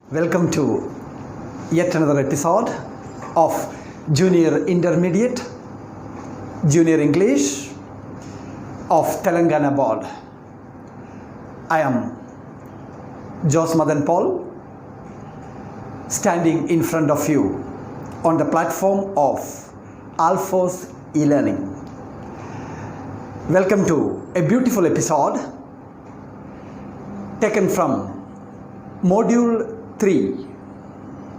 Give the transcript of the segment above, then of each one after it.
Welcome to yet another episode of Junior Intermediate, Junior English of Telangana Board. I am Jos Madan Paul, standing in front of you on the platform of Alphos e-learning. Welcome to a beautiful episode taken from Module 3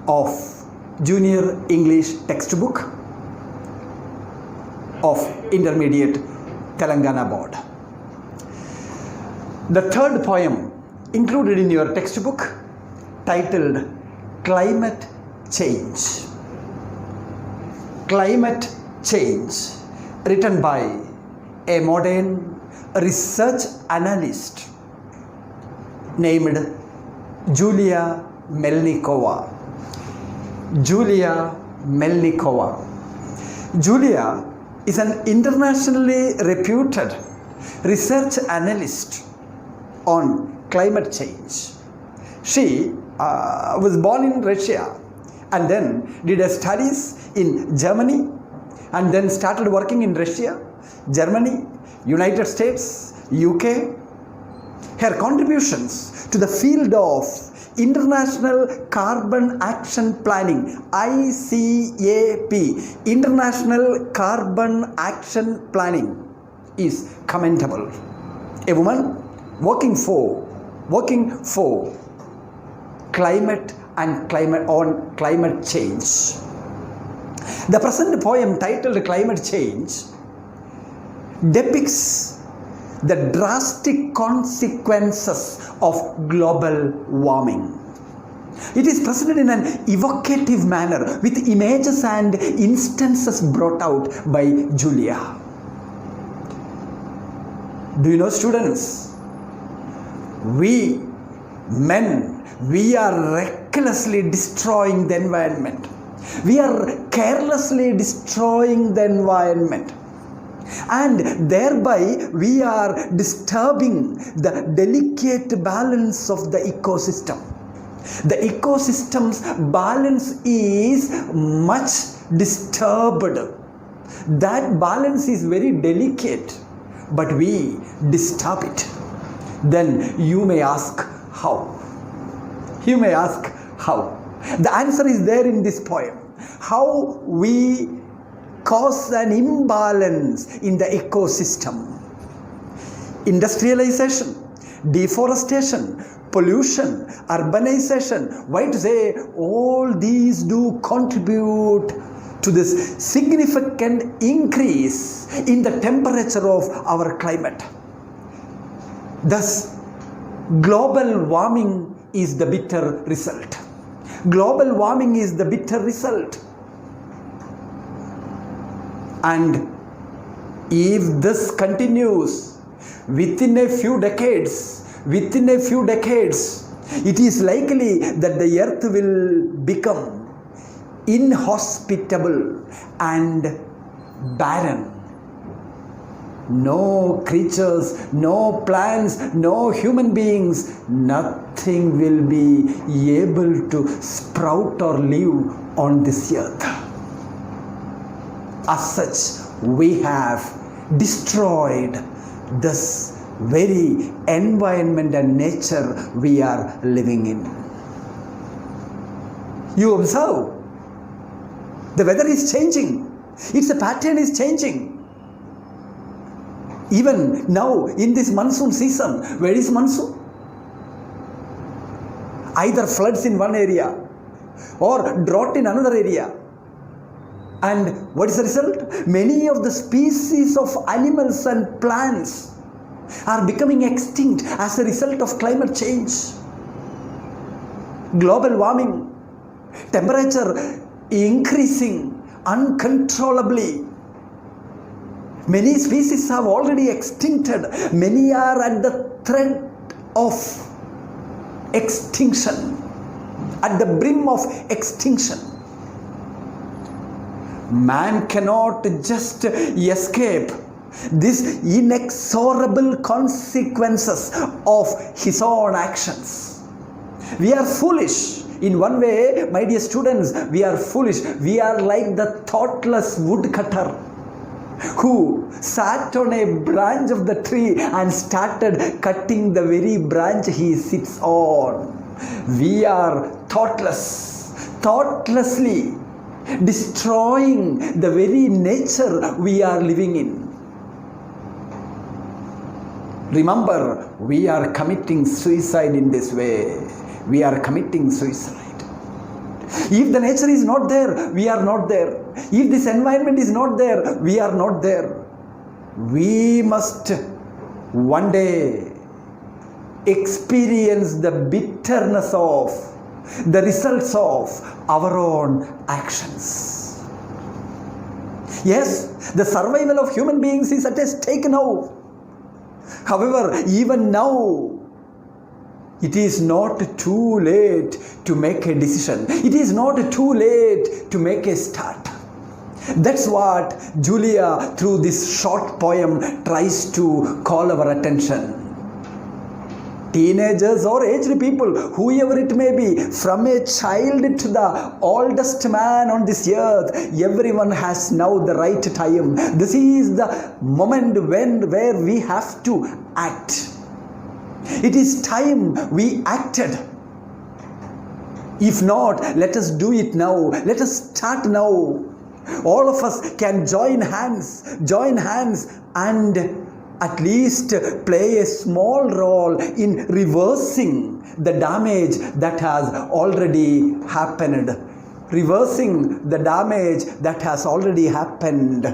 of Junior English textbook of Intermediate Telangana Board. The third poem included in your textbook, titled Climate Change. Climate Change, written by a modern research analyst named Julia Melnikova. Julia Melnikova. Julia is an internationally reputed research analyst on climate change. She was born in Russia and then did her studies in Germany and then started working in Russia, Germany, United States, UK. Her contributions to the field of International Carbon Action Planning, ICAP, International Carbon Action Planning, is commendable. A woman working for climate and climate change. The present poem, titled Climate Change, depicts the drastic consequences of global warming. It is presented in an evocative manner with images and instances brought out by Julia. Do you know, students, we are recklessly destroying the environment. We are carelessly destroying the environment. And thereby we are disturbing the delicate balance of the ecosystem. The ecosystem's balance is much disturbed. That balance is very delicate, but we disturb it. Then you may ask how? You may ask how? The answer is there in this poem. How we cause an imbalance in the ecosystem. Industrialization, deforestation, pollution, urbanization, why to say all these do contribute to this significant increase in the temperature of our climate. Thus, global warming is the bitter result. Global warming is the bitter result. And if this continues within a few decades, it is likely that the earth will become inhospitable and barren. No creatures, no plants, no human beings, nothing will be able to sprout or live on this earth. As such, we have destroyed this very environment and nature we are living in. You observe, the weather is changing. Its pattern is changing. Even now in this monsoon season, where is monsoon? Either floods in one area or drought in another area. And what is the result? Many of the species of animals and plants are becoming extinct as a result of climate change. Global warming, temperature increasing uncontrollably. Many species have already extincted. Many are at the threat of extinction, at the brim of extinction. Man cannot just escape these inexorable consequences of his own actions. We are foolish In one way, my dear students, we are foolish. We are like the thoughtless woodcutter who sat on a branch of the tree and started cutting the very branch he sits on. We are thoughtlessly destroying the very nature we are living in. Remember, we are committing suicide in this way. We are committing suicide. If the nature is not there, we are not there. If this environment is not there, we are not there. We must one day experience the bitterness of the results of our own actions. Yes, the survival of human beings is at stake now. However, even now, it is not too late to make a decision. It is not too late to make a start. That's what Julia, through this short poem, tries to call our attention. Teenagers or aged people, whoever it may be, from a child to the oldest man on this earth, everyone has now the right time. This is the moment where we have to act. It is time we acted. If not, let us do it now. Let us start now. All of us can join hands and at least play a small role in reversing the damage that has already happened. Reversing the damage that has already happened.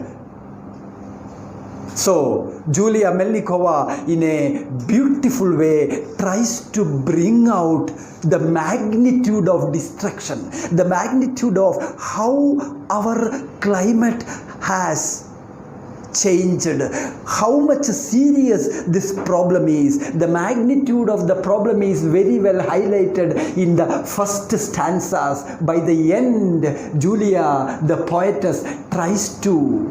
So, Julia Melnikova, in a beautiful way, tries to bring out the magnitude of destruction, the magnitude of how our climate has changed, how much serious this problem is. The magnitude of the problem is very well highlighted in the first stanzas. By the end, Julia, the poetess, tries to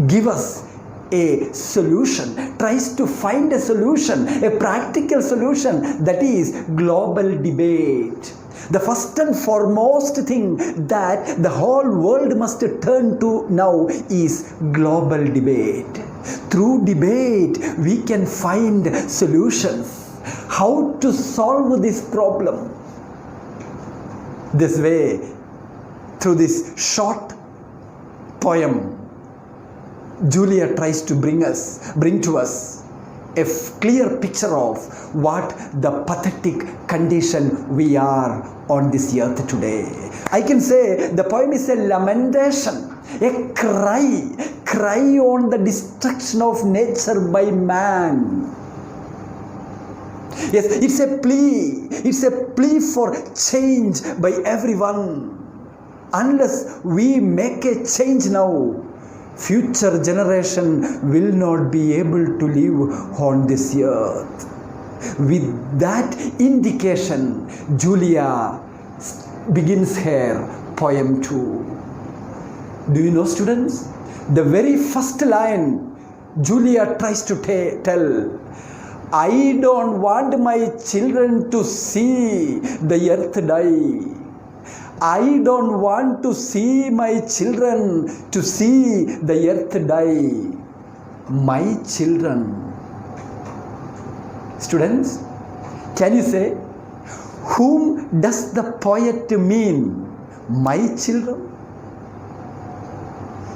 give us a solution, tries to find a solution, a practical solution, that is global debate. The first and foremost thing that the whole world must turn to now is global debate. Through debate, we can find solutions. How to solve this problem? This way, through this short poem, Julia tries to bring to us a clear picture of what the pathetic condition we are on this earth today. I can say the poem is a lamentation, a cry on the destruction of nature by man. Yes, it's a plea for change by everyone. Unless we make a change now, future generation will not be able to live on this earth. With that indication, Julia begins her poem 2. Do you know, students? The very first line Julia tries to tell, I don't want my children to see the earth die. I don't want to see my children to see the earth die. My children. Students, can you say, whom does the poet mean? My children?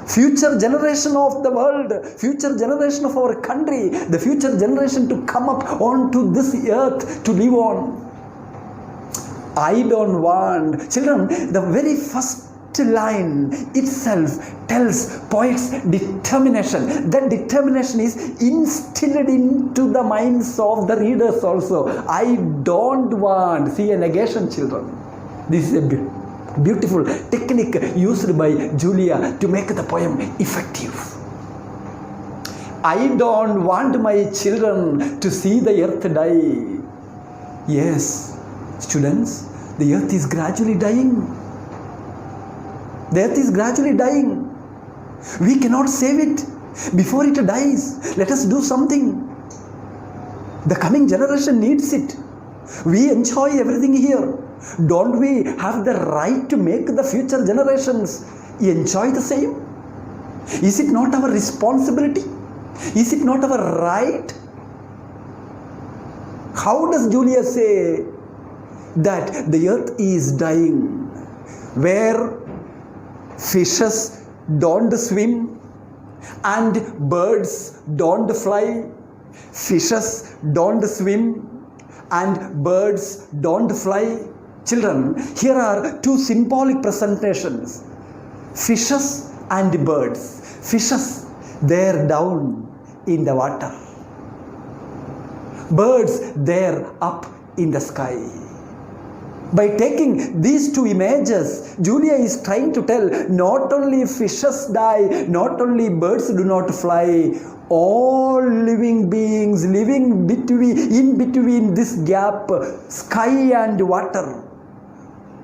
Future generation of the world, future generation of our country, the future generation to come up onto this earth to live on. I don't want children. The very first line itself tells poet's determination. That determination is instilled into the minds of the readers also. I don't want. See, a negation, children. This is a beautiful technique used by Julia to make the poem effective. I don't want my children to see the earth die. Yes, students, the earth is gradually dying. The earth is gradually dying. We cannot save it before it dies. Let us do something. The coming generation needs it. We enjoy everything here. Don't we have the right to make the future generations enjoy the same? Is it not our responsibility? Is it not our right? How does Julia say that the earth is dying? Where fishes don't swim and birds don't fly, fishes don't swim and birds don't fly. Children, here are two symbolic presentations. Fishes and birds. Fishes, they're down in the water. Birds, they're up in the sky. By taking these two images, Julia is trying to tell not only fishes die, not only birds do not fly, all living beings living in between this gap, sky and water.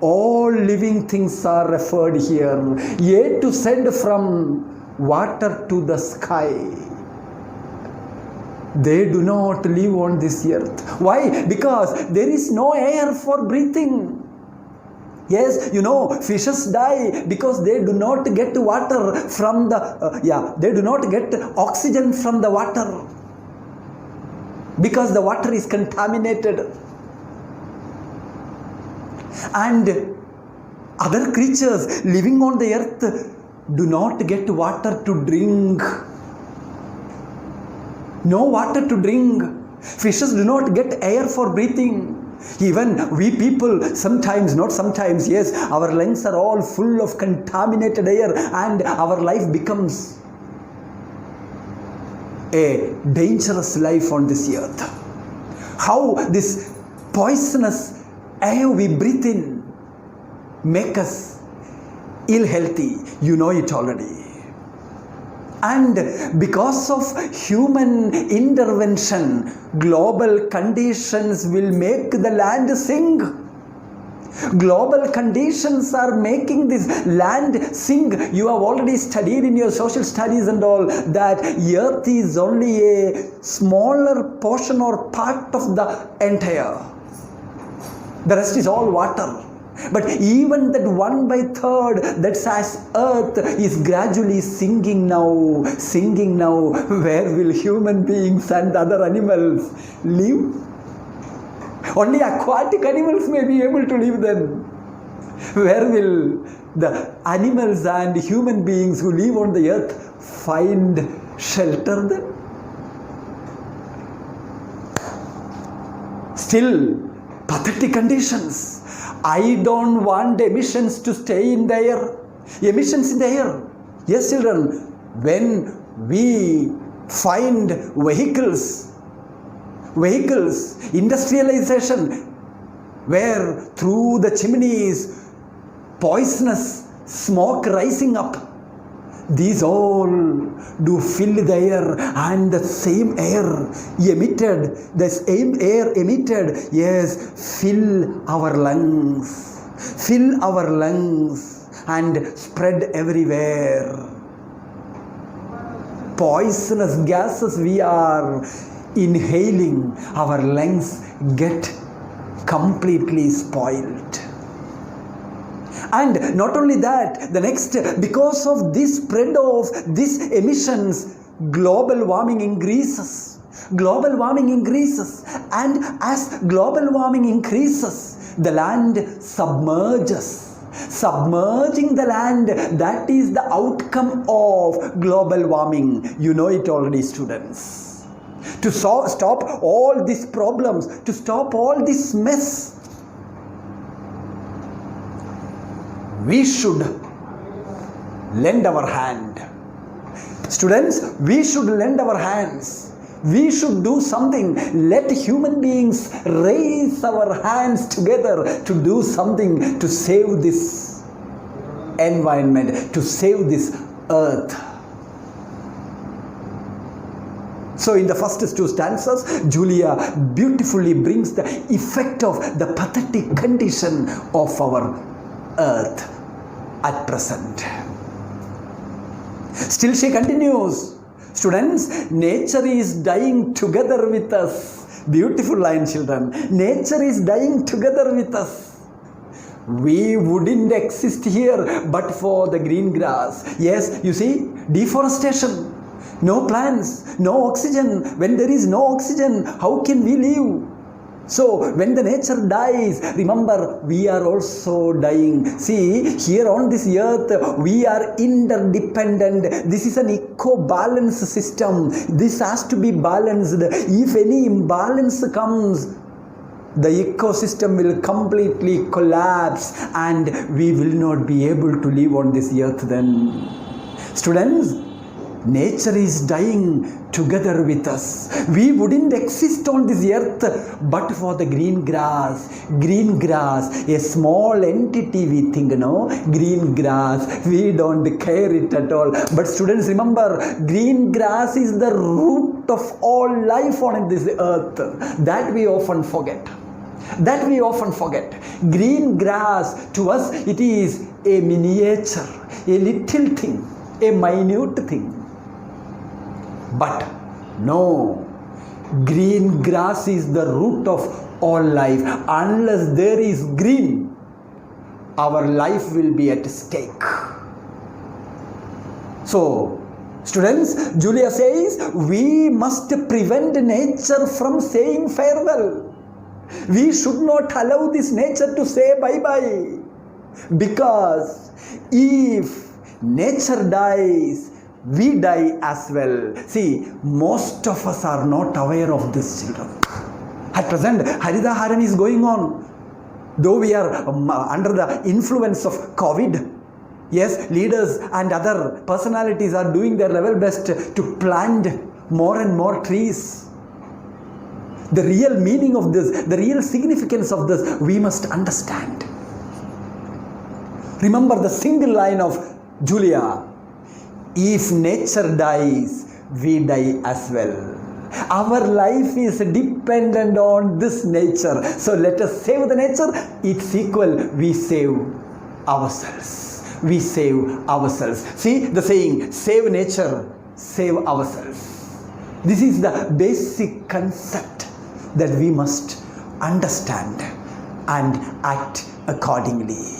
All living things are referred here. A to Z, from water to the sky. They do not live on this earth. Why? Because there is no air for breathing. Yes, fishes die because they do not get water from the, they do not get oxygen from the water. Because the water is contaminated. And other creatures living on the earth do not get water to drink. No water to drink. Fishes do not get air for breathing. Even we people, sometimes, not sometimes, yes, our lungs are all full of contaminated air and our life becomes a dangerous life on this earth. How this poisonous air we breathe in make us ill healthy, you know it already. And because of human intervention, global conditions will make the land sink. Global conditions are making this land sink. You have already studied in your social studies and all that earth is only a smaller portion or part of the entire. The rest is all water. But even that 1/3 that says earth is gradually sinking now. Where will human beings and other animals live? Only aquatic animals may be able to live then. Where will the animals and human beings who live on the earth find shelter then? Still, pathetic conditions. I don't want emissions to stay in the air. Emissions in the air. Yes, children, when we find vehicles, industrialization, where through the chimneys, poisonous smoke rising up, these all do fill the air, and the same air emitted, yes, fill our lungs and spread everywhere. Poisonous gases we are inhaling, our lungs get completely spoiled. And not only that, the next, because of this spread of these emissions, global warming increases. And as global warming increases, the land submerges. Submerging the land, that is the outcome of global warming. You know it already, students. To stop all these problems, to stop all this mess, we should lend our hand. Students, we should lend our hands. We should do something. Let human beings raise our hands together to do something to save this environment, to save this earth. So in the first two stanzas, Julia beautifully brings the effect of the pathetic condition of our earth at present. Still she continues, students, nature is dying together with us. Beautiful line, children. Nature is dying together with us. we wouldn't exist here but for the green grass. Yes, you see, deforestation, no plants, no oxygen. When there is no oxygen, how can we live? So when the nature dies, remember, we are also dying. See, here on this earth, we are interdependent. This is an eco-balance system. This has to be balanced. If any imbalance comes, the ecosystem will completely collapse and we will not be able to live on this earth then. Students, nature is dying together with us. We wouldn't exist on this earth but for the green grass. Green grass, a small entity we think, no? Green grass, we don't care it at all. But students, remember, green grass is the root of all life on this earth. That we often forget. That we often forget. Green grass, to us, it is a miniature, a little thing, a minute thing. But no, green grass is the root of all life. Unless there is green, our life will be at stake. So, students, Julia says, we must prevent nature from saying farewell. We should not allow this nature to say bye-bye. Because if nature dies, we die as well. See, most of us are not aware of this, children. At present, Harida Haran is going on. Though we are under the influence of COVID, yes, leaders and other personalities are doing their level best to plant more and more trees. The real meaning of this, the real significance of this, we must understand. Remember the single line of Julia. If nature dies, we die as well. Our life is dependent on this nature. So let us save the nature. It's equal, we save ourselves. We save ourselves. See the saying, save nature, save ourselves. This is the basic concept that we must understand and act accordingly.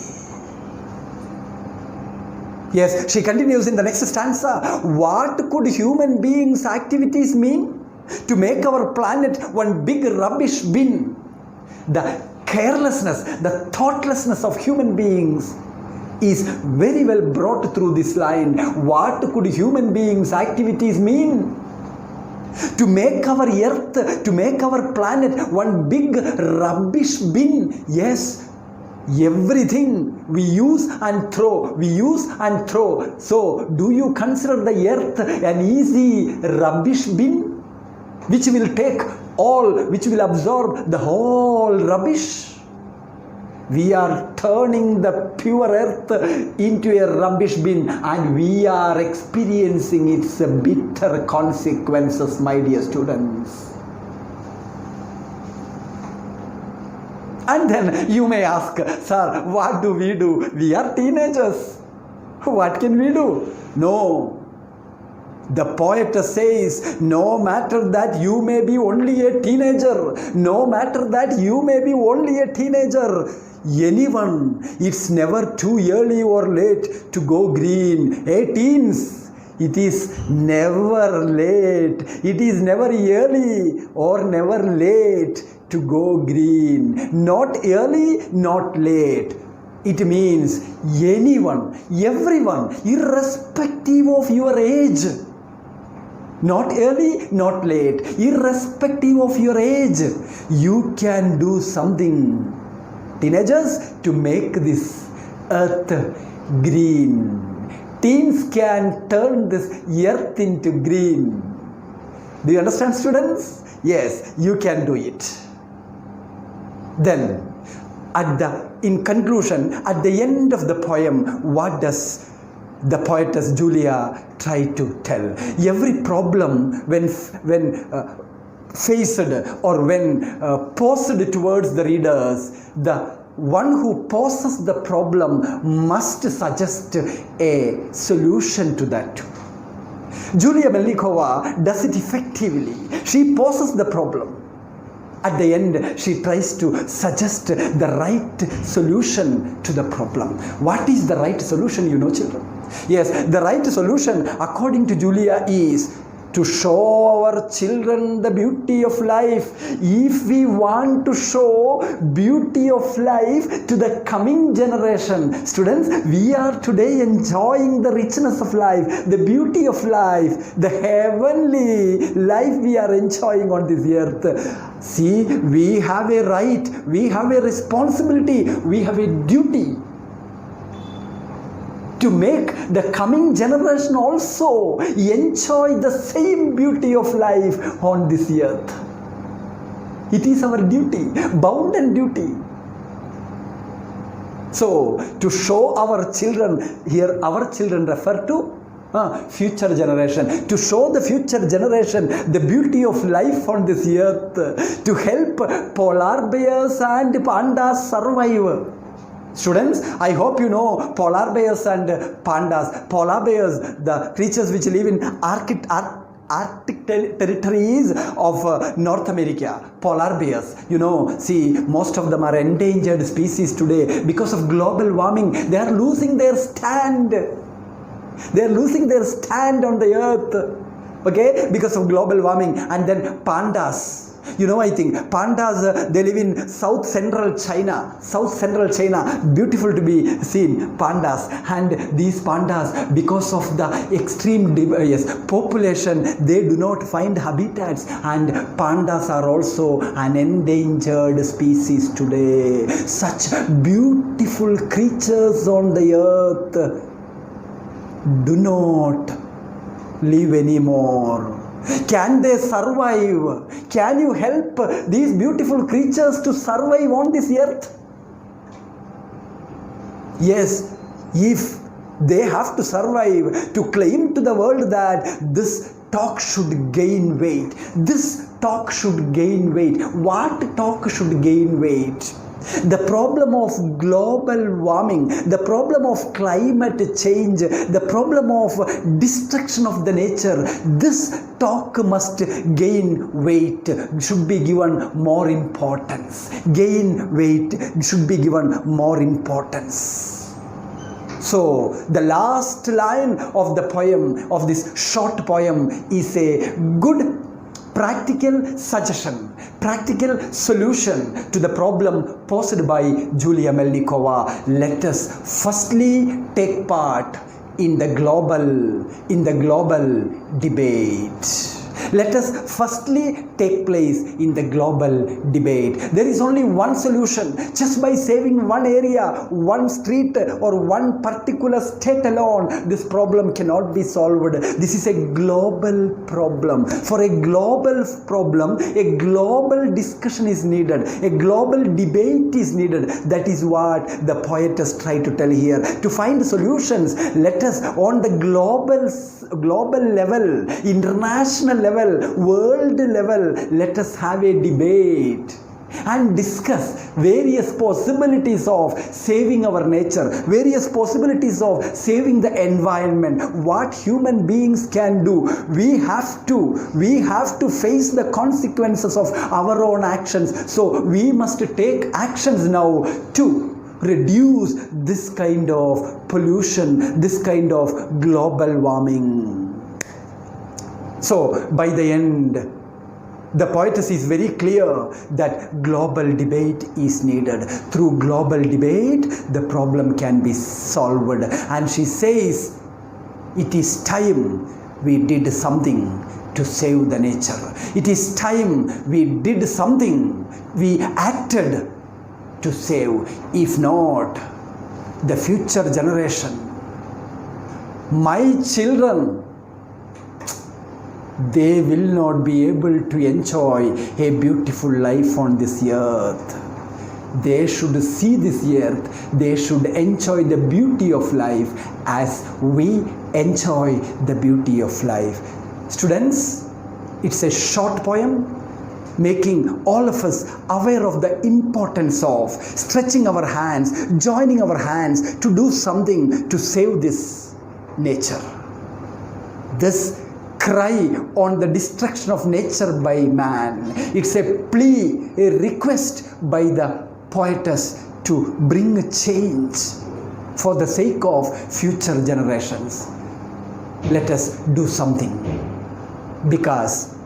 Yes, she continues in the next stanza. What could human beings' activities mean to make our planet one big rubbish bin? The carelessness, the thoughtlessness of human beings is very well brought through this line. What could human beings' activities mean? To make our earth, to make our planet one big rubbish bin. Yes, everything we use and throw, we use and throw. So, do you consider the earth an easy rubbish bin? Which will take all, which will absorb the whole rubbish? We are turning the pure earth into a rubbish bin and we are experiencing its bitter consequences, my dear students. And then you may ask, sir, what do? We are teenagers. What can we do? No. The poet says, no matter that you may be only a teenager, no matter that you may be only a teenager, anyone, it's never too early or late to go green. Hey teens, it is never late. It is never early or never late to go green. Not early, not late. It means anyone, everyone, irrespective of your age. Not early, not late. Irrespective of your age, you can do something, teenagers, to make this earth green. Teens can turn this earth into green. Do you understand, students? Yes, you can do it. Then, in conclusion, at the end of the poem, what does the poetess Julia try to tell? Every problem when faced or when posed towards the readers, the one who poses the problem must suggest a solution to that. Julia Melnikova does it effectively. She poses the problem. At the end, she tries to suggest the right solution to the problem. What is the right solution, children? Yes, the right solution, according to Julia, is to show our children the beauty of life. If we want to show beauty of life to the coming generation, students, we are today enjoying the richness of life, the beauty of life, the heavenly life we are enjoying on this earth. See, we have a right, we have a responsibility, we have a duty to make the coming generation also enjoy the same beauty of life on this earth. It is our duty, bounden duty. So, to show our children, here our children refer to future generation, to show the future generation the beauty of life on this earth, to help polar bears and pandas survive. Students, I hope you know polar bears and pandas. Polar bears, the creatures which live in Arctic territories of North America. Polar bears, see, most of them are endangered species today. Because of global warming, they are losing their stand. They are losing their stand on the earth. Okay, because of global warming. And then pandas. I think pandas, they live in South Central China. Beautiful to be seen, pandas. And these pandas, because of the extreme population, they do not find habitats. And pandas are also an endangered species today. Such beautiful creatures on the earth do not live anymore. Can they survive? Can you help these beautiful creatures to survive on this earth? Yes, if they have to survive, to claim to the world that this talk should gain weight. This talk should gain weight. What talk should gain weight? The problem of global warming, the problem of climate change, the problem of destruction of the nature, this talk must gain weight, should be given more importance. Gain weight, should be given more importance. So, the last line of the poem, of this short poem, is a good practical suggestion, practical solution to the problem posed by Julia Melnikova. Let us firstly take part in the global debate. Let us firstly take place in the global debate. There is only one solution. Just by saving one area, one street, or one particular state alone, this problem cannot be solved. This is a global problem. For a global problem, a global discussion is needed. A global debate is needed. That is what the poetess tried to tell here. To find solutions, let us on the global level, international level, world level, let us have a debate and discuss various possibilities of saving our nature, various possibilities of saving the environment, what human beings can do. We have to face the consequences of our own actions. So we must take actions now to reduce this kind of pollution, this kind of global warming. So, by the end, the poetess is very clear that global debate is needed. Through global debate, the problem can be solved. And she says, it is time we did something to save the nature. It is time we did something, we acted to save. If not, the future generation, my children, they will not be able to enjoy a beautiful life on this earth. They should see this earth, they should enjoy the beauty of life as we enjoy the beauty of life. Students, it's a short poem making all of us aware of the importance of stretching our hands, joining our hands to do something to save this nature. This cry on the destruction of nature by man. It's a plea, a request by the poetess to bring a change for the sake of future generations. Let us do something, because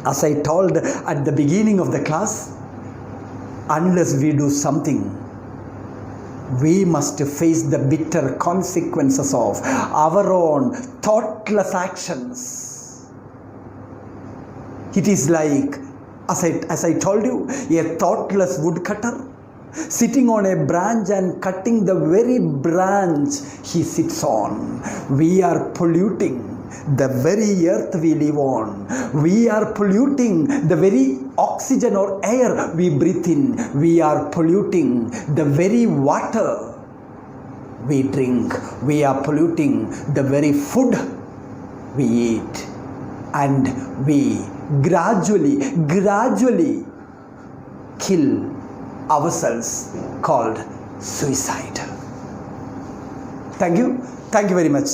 as I told at the beginning of the class, unless we do something, we must face the bitter consequences of our own thoughtless actions. It is like, as I told you, a thoughtless woodcutter sitting on a branch and cutting the very branch he sits on. We are polluting the very earth we live on. We are polluting the very oxygen or air we breathe in. We are polluting the very water we drink. We are polluting the very food we eat. And we gradually kill ourselves, called suicide. Thank you very much.